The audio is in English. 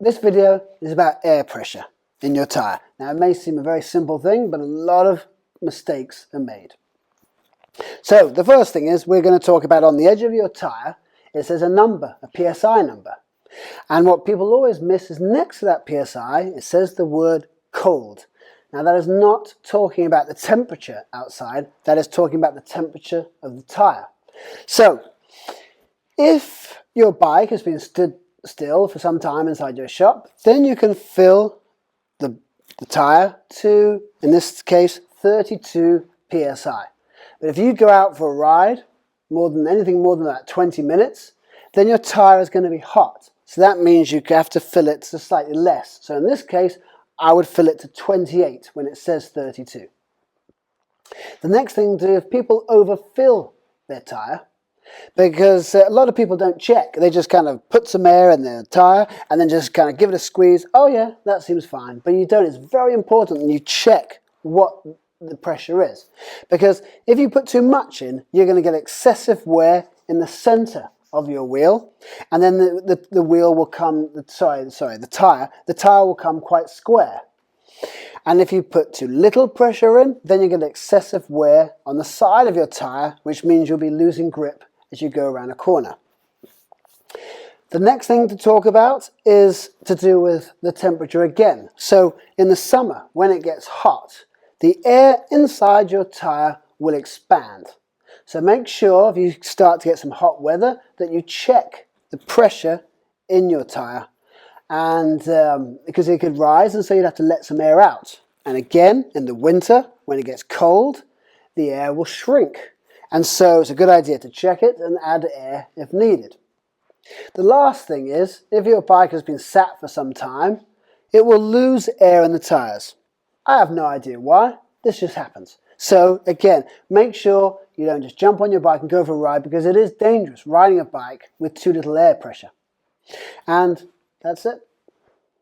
this video is about air pressure in your tyre. Now it may seem a very simple thing, but a lot of mistakes are made. So the first thing is we're going to talk about on the edge of your tyre, it says a number, a PSI number. And what people always miss is next to that PSI, it says the word cold. Now that is not talking about the temperature outside, that is talking about the temperature of the tyre. So if your bike has been stood still for some time inside your shop, then you can fill the tyre to, in this case, 32 psi. But if you go out for a ride, anything more than that 20 minutes, then your tyre is going to be hot. So that means you have to fill it to slightly less. So in this case, I would fill it to 28 when it says 32. The next thing to do is people overfill their tyre, because a lot of people don't check. They just kind of put some air in their tyre and then just kind of give it a squeeze. Oh yeah, that seems fine. But you don't. It's very important that you check what the pressure is. Because if you put too much in, you're going to get excessive wear in the center of your wheel. And then the wheel will come, the tyre will come quite square. And if you put too little pressure in, then you get excessive wear on the side of your tyre, which means you'll be losing grip as you go around a corner. The next thing to talk about is to do with the temperature again. So in the summer, when it gets hot, the air inside your tyre will expand. So make sure if you start to get some hot weather that you check the pressure in your tyre, and because it could rise, and so you'd have to let some air out. And again, in the winter, when it gets cold, the air will shrink. And so it's a good idea to check it and add air if needed. The last thing is, if your bike has been sat for some time, it will lose air in the tyres. I have no idea why, this just happens. So again, make sure you don't just jump on your bike and go for a ride, because it is dangerous riding a bike with too little air pressure. And that's it.